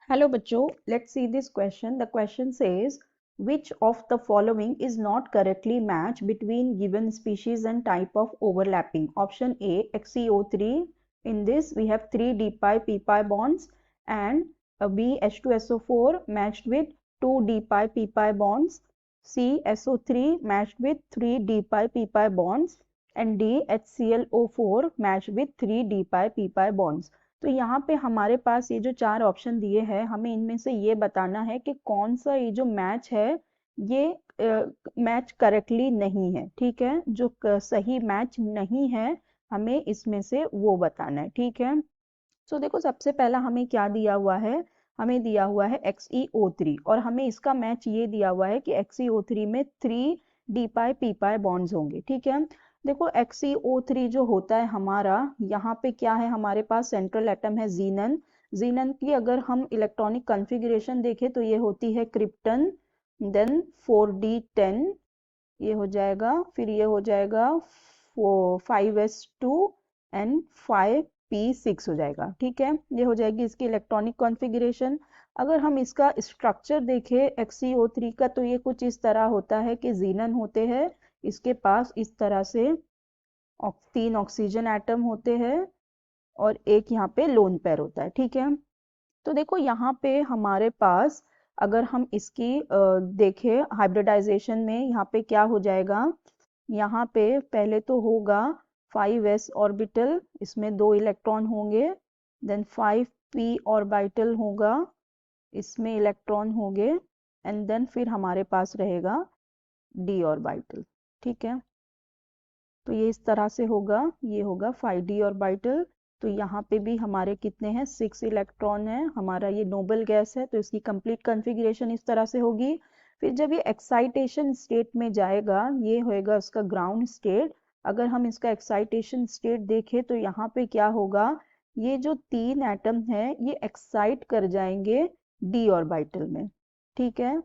Hello बच्चों, let's see this question. The question says, which of the following is not correctly matched between given species and type of overlapping? Option A, XeO3. In this, we have 3 d-pi p-pi bonds, and B, H2SO4 matched with 2 d-pi p-pi bonds. C, SO3 matched with 3 d-pi p-pi bonds, and D, HClO4 matched with 3 d-pi p-pi bonds. तो यहाँ पे हमारे पास ये जो 4 option दिए हैं, हमें इनमें से ये बताना है कि कौन सा ये जो मैच है ये मैच करेक्टली नहीं है। ठीक है, जो सही मैच नहीं है हमें इसमें से वो बताना है। ठीक है, सो देखो सबसे पहला हमें क्या दिया हुआ है, हमें दिया हुआ है XeO3 और हमें इसका मैच ये दिया हुआ है कि XeO3 में 3 d-pi p-pi बॉन्ड्स होंगे। ठीक है, देखो XeO3 जो होता है हमारा, यहाँ पे क्या है, हमारे पास सेंट्रल एटम है जीनन। जीनन की अगर हम इलेक्ट्रॉनिक कॉन्फ़िगरेशन देखें तो ये होती है क्रिप्टन, देन 4d10 ये हो जाएगा, फिर ये हो जाएगा 5s2 एंड 5p6 हो जाएगा। ठीक है, ये हो जाएगी इसकी इलेक्ट्रॉनिक कॉन्फ़िगरेशन। अगर हम इसका स्ट्रक्चर देखें XeO3 का, तो ये कुछ इस तरह होता है कि जीनन होते हैं, इसके पास इस तरह से 3 ऑक्सीजन एटम होते हैं और एक यहाँ पे लोन पेयर होता है। ठीक है, तो देखो यहाँ पे हमारे पास अगर हम इसकी देखें हाइब्रिडाइजेशन में, यहाँ पे क्या हो जाएगा, यहाँ पे पहले तो होगा 5s ऑर्बिटल, इसमें 2 इलेक्ट्रॉन होंगे, देन 5p ऑर्बिटल होगा, इसमें इलेक्ट्रॉन होंगे, एंड देन फिर हमारे पास रहेगा d ऑर्बिटल। ठीक है, तो ये इस तरह से होगा, ये होगा 5d ऑर्बिटल। तो यहाँ पे भी हमारे कितने हैं, 6 इलेक्ट्रॉन है, हमारा ये नोबल गैस है, तो इसकी कंप्लीट कॉन्फ़िगरेशन इस तरह से होगी। फिर जब ये एक्साइटेशन स्टेट में जाएगा, ये होएगा उसका ग्राउंड स्टेट। अगर हम इसका एक्साइटेशन स्टेट देखें तो यहाँ पे क्या होगा, ये जो 3 एटम है ये एक्साइट कर जाएंगे d ऑर्बिटल में। ठीक है,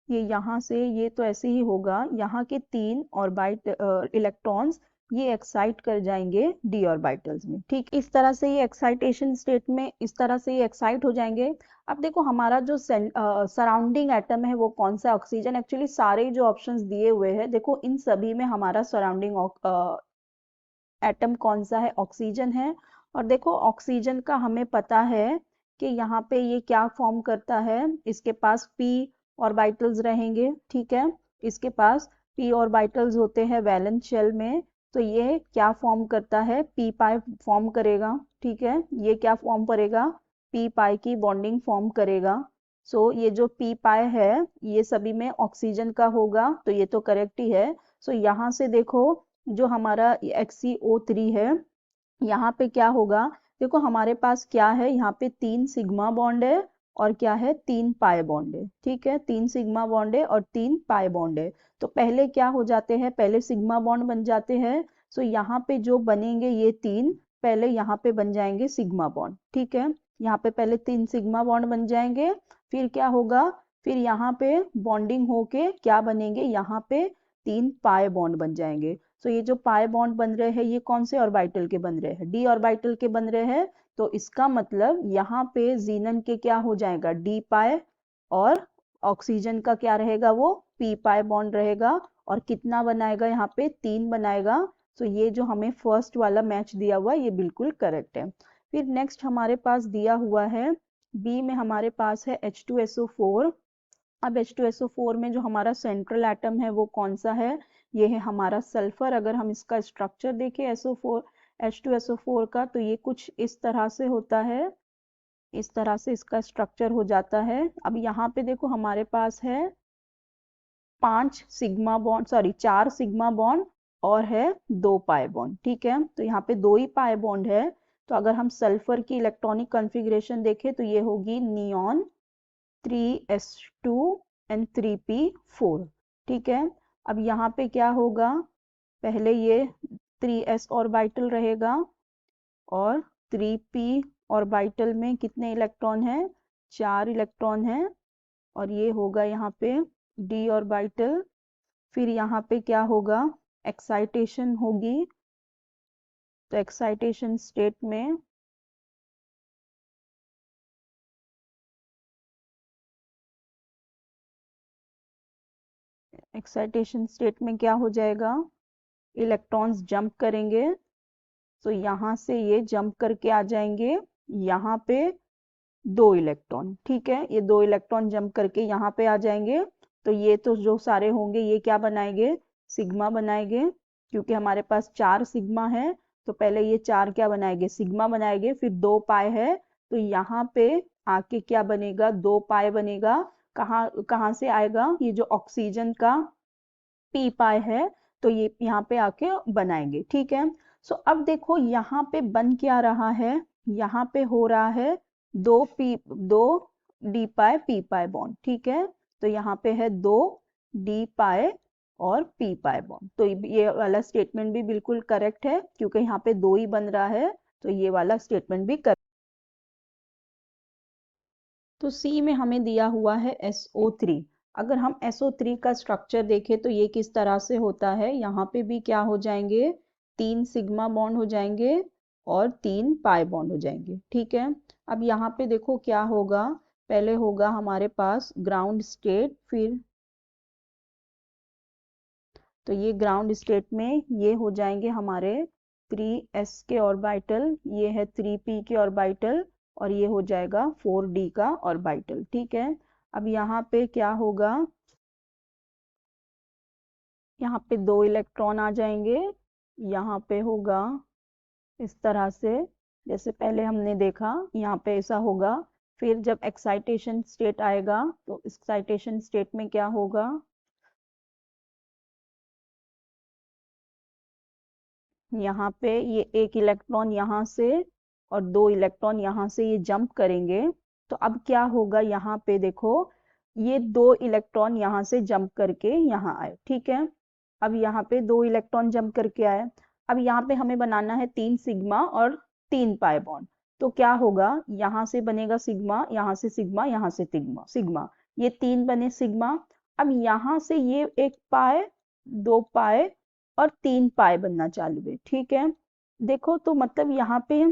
ये यहाँ से ये तो ऐसे ही होगा, यहाँ के 3 इलेक्ट्रॉन्स ये एक्साइट कर जाएंगे d ऑर्बिटल्स में। ठीक, इस तरह से ये एक्साइटेशन स्टेट में इस तरह से ये एक्साइट हो जाएंगे। अब देखो हमारा जो सराउंडिंग एटम है वो कौन सा, ऑक्सीजन। एक्चुअली सारे जो ऑप्शंस दिए हुए हैं, देखो इन सभी में हमारा सराउंडिंग एटम कौन सा है, ऑक्सीजन है। और देखो ऑक्सीजन का हमें पता है कि यहाँ पे ये क्या फॉर्म करता है, इसके पास p ऑर्बिटल्स रहेंगे। ठीक है, इसके पास p ऑर्बिटल्स होते हैं वैलेंस शेल में, तो ये क्या फॉर्म करता है, p पाई फॉर्म करेगा। ठीक है, ये क्या फॉर्म करेगा, p पाई की बॉन्डिंग फॉर्म करेगा। सो ये जो p पाई है ये सभी में ऑक्सीजन का होगा, तो ये तो करेक्ट ही है। सो यहाँ से देखो जो हमारा XeO3 है, यहाँ पे क्या होगा, देखो हमारे पास क्या है, यहाँ पे 3 सिग्मा बॉन्ड है और क्या है, 3 पाई बॉन्ड है। ठीक है, 3 सिग्मा बॉन्ड है और 3 पाई बॉन्ड है। तो पहले क्या हो जाते हैं, पहले सिग्मा बॉन्ड बन जाते हैं। सो यहाँ पे जो बनेंगे ये 3, पहले यहाँ पे बन जाएंगे सिग्मा बॉन्ड। ठीक है, यहाँ पे पहले 3 सिग्मा बॉन्ड बन जाएंगे, फिर क्या होगा, फिर यहाँ पे बॉन्डिंग होके क्या बनेंगे, यहाँ पे 3 पाई बॉन्ड बन जाएंगे। तो ये जो पाई बॉन्ड बन रहे हैं ये कौन से ऑर्बिटल के बन रहे हैं, d ऑर्बिटल के बन रहे हैं। तो इसका मतलब यहाँ पे जीनन के क्या हो जाएगा, d पाई, और ऑक्सीजन का क्या रहेगा, वो p पाई बॉन्ड रहेगा, और कितना बनाएगा, यहाँ पे 3 बनाएगा। तो ये जो हमें फर्स्ट वाला मैच दिया हुआ ये बिल्कुल करेक्ट है। फिर नेक्स्ट हमारे पास दिया हुआ है बी में, हमारे पास है H2SO4। अब H2SO4 में जो हमारा सेंट्रल एटम है वो कौन सा है, ये है हमारा सल्फर। अगर हम इसका स्ट्रक्चर देखें H2SO4 का, तो ये कुछ इस तरह से होता है, इस तरह से इसका स्ट्रक्चर हो जाता है। अब यहाँ पे देखो हमारे पास है 4 सिग्मा बॉन्ड और है 2 पाई बॉन्ड। ठीक है, तो यहाँ पे 2 ही पाई बॉन्ड है। तो अगर हम सल्फर की इलेक्ट्रॉनिक कॉन्फ़िगरेशन देखें तो ये होगी नियॉन 3s2 एंड 3p4। ठीक है, अब यहाँ पे क्या होगा, पहले ये 3s ऑर्बिटल रहेगा और 3p ऑर्बिटल में कितने इलेक्ट्रॉन हैं, 4 इलेक्ट्रॉन हैं, और ये होगा यहाँ पे d ऑर्बिटल। फिर यहाँ पे क्या होगा, एक्साइटेशन होगी, तो एक्साइटेशन स्टेट में एक्साइटेशन स्टेट में क्या हो जाएगा, इलेक्ट्रॉन्स जंप करेंगे, तो यहाँ से ये जंप करके आ जाएंगे यहाँ पे 2 इलेक्ट्रॉन, ठीक है, ये 2 इलेक्ट्रॉन जंप करके यहाँ पे आ जाएंगे, तो ये तो जो सारे होंगे ये क्या बनाएंगे, सिग्मा बनाएंगे, क्योंकि हमारे पास 4 सिग्मा है, तो पहले ये 4 क्या बनाएंगे, सिग्मा बनाएंगे, फिर 2 पाई है, तो यहाँ पे आके क्या बनेगा, 2 पाई बनेगा, कहाँ कहाँ से आएगा, ये जो ऑक्सीजन का पी पाई है, तो ये यहाँ पे आके बनाएंगे, ठीक है। सो अब देखो यहाँ पे बन क्या रहा है, यहाँ पे हो रहा है 2 डी पाई पी पाई बॉन्ड, ठीक है, तो यहाँ पे है 2 डी पाई और पी पाई बॉन्ड, तो ये वाला स्टेटमेंट भी बिल्कुल करेक्ट है, क्योंकि यहाँ पे 2 ही बन रहा है, तो ये वाला स्टेटमेंट भी करेक्ट। तो सी में हमें दिया हुआ है SO3। अगर हम SO3 का स्ट्रक्चर देखें तो ये किस तरह से होता है, यहाँ पे भी क्या हो जाएंगे, 3 सिग्मा बॉन्ड हो जाएंगे और 3 पाई बॉन्ड हो जाएंगे, ठीक है। अब यहाँ पे देखो क्या होगा, पहले होगा हमारे पास ग्राउंड स्टेट, फिर तो ये ग्राउंड स्टेट में ये हो जाएंगे हमारे 3s के ऑर्बिटल, ये है 3p के ऑर्बिटल, और ये हो जाएगा 4d का ऑर्बिटल, ठीक है। अब यहाँ पे क्या होगा, यहाँ पे 2 इलेक्ट्रॉन आ जाएंगे, यहाँ पे होगा इस तरह से, जैसे पहले हमने देखा यहाँ पे ऐसा होगा, फिर जब एक्साइटेशन स्टेट आएगा तो एक्साइटेशन स्टेट में क्या होगा, यहाँ पे ये 1 इलेक्ट्रॉन यहाँ से और 2 इलेक्ट्रॉन यहाँ से ये जंप करेंगे, तो अब क्या होगा, यहाँ पे देखो ये 2 इलेक्ट्रॉन यहाँ से जंप करके यहाँ आए, ठीक है। अब यहाँ पे 2 इलेक्ट्रॉन जंप करके आए, अब यहाँ पे हमें बनाना है 3 सिग्मा और 3 पाई बॉन्ड, तो क्या होगा, यहाँ से बनेगा सिग्मा, यहाँ से सिग्मा, यहाँ से सिग्मा सिग्मा, ये 3 बने सिग्मा, अब यहाँ से ये 1 पाई, 2 पाई और 3 पाई बनना चालू है, ठीक है। देखो तो मतलब यहाँ पे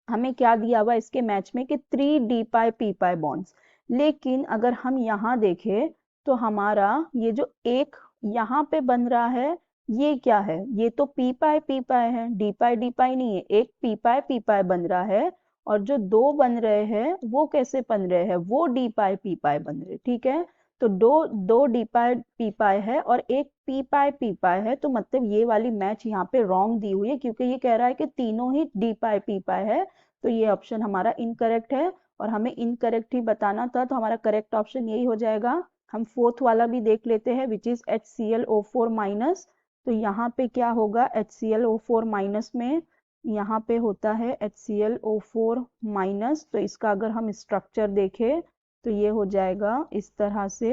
हमें क्या दिया हुआ इसके मैच में कि 3 डी पाई पी पाई बॉन्ड्स, लेकिन अगर हम यहाँ देखें तो हमारा ये जो एक यहाँ पे बन रहा है ये क्या है, ये तो पी पाई है, डी पाई नहीं है, एक पी पाई बन रहा है, और जो 2 बन रहे हैं वो कैसे बन रहे हैं, वो डी पाई पी पाई बन रहे, ठीक है। तो दो डी पाई पी पाई है और एक पी पाई है, तो मतलब ये वाली मैच यहाँ पे रॉन्ग दी हुई है, क्योंकि ये कह रहा है कि तीनों ही डी पाई पी पाई है, तो ये ऑप्शन हमारा इनकरेक्ट है, और हमें इनकरेक्ट ही बताना था, तो हमारा करेक्ट ऑप्शन यही हो जाएगा। हम फोर्थ वाला भी देख लेते हैं, विच इज HClO4 माइनस, तो यहाँ पे क्या होगा, HClO4 माइनस में यहाँ पे होता है HClO4 माइनस, तो इसका अगर हम स्ट्रक्चर देखें तो ये हो जाएगा इस तरह से,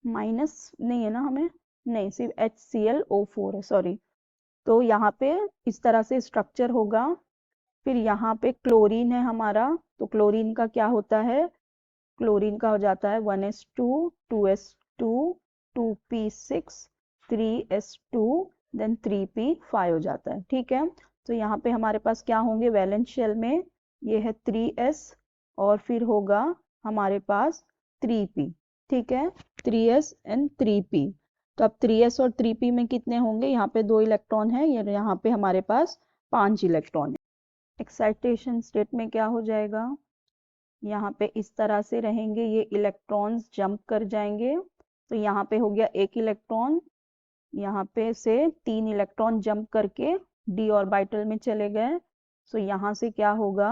माइनस नहीं है ना हमें, नहीं सिर्फ HClO4 है, सॉरी, तो यहाँ पे इस तरह से स्ट्रक्चर होगा, फिर यहाँ पे क्लोरीन है हमारा, तो क्लोरीन का क्या होता है, क्लोरीन का हो जाता है 1s2 2s2 2p6 3s2 then 3p5 हो जाता है, ठीक है। तो यहाँ पे हमारे पास क्या होंगे, वैलेंस शेल में ये है 3s और फिर होगा हमारे पास 3p, ठीक है, 3s एंड 3p, तो अब 3s और 3p में कितने होंगे, यहाँ पे 2 इलेक्ट्रॉन है, यहाँ पे हमारे पास 5 इलेक्ट्रॉन है। एक्साइटेशन स्टेट में क्या हो जाएगा, यहाँ पे इस तरह से रहेंगे, ये इलेक्ट्रॉन्स जंप कर जाएंगे, तो यहाँ पे हो गया 1 इलेक्ट्रॉन, यहाँ पे से 3 इलेक्ट्रॉन जंप करके डी ऑर्बिटल में चले गए, तो यहाँ से क्या होगा,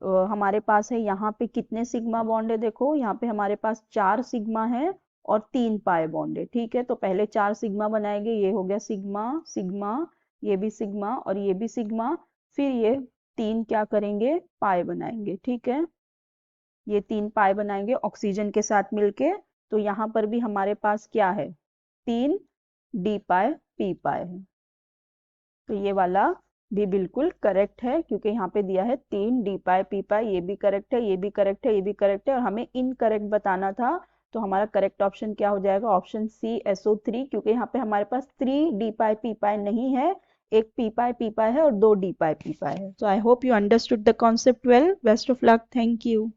हमारे पास है यहाँ पे कितने सिग्मा बॉन्ड है, देखो यहाँ पे हमारे पास 4 सिग्मा है और 3 पाई बॉन्ड है, ठीक है। तो पहले 4 सिग्मा बनाएंगे, ये हो गया सिग्मा सिग्मा, ये भी सिग्मा और ये भी सिग्मा, फिर ये 3 क्या करेंगे, पाई बनाएंगे, ठीक है, ये 3 पाई बनाएंगे ऑक्सीजन के साथ मिलके, तो यहाँ पर भी हमारे पास क्या है, 3 डी पाई पी पाई है, तो ये वाला भी बिल्कुल करेक्ट है, क्योंकि यहाँ पे दिया है 3 डी पाई पी पाई, ये भी करेक्ट है, ये भी करेक्ट है, ये भी करेक्ट है, और हमें इनकरेक्ट बताना था, तो हमारा करेक्ट ऑप्शन क्या हो जाएगा, ऑप्शन सी SO3, क्योंकि यहाँ पे हमारे पास 3 डी पाई पी पाई नहीं है, एक पी पाई है और 2 डी पाई पी पाई है। So I hope you understood the concept well. Best of luck. Thank you.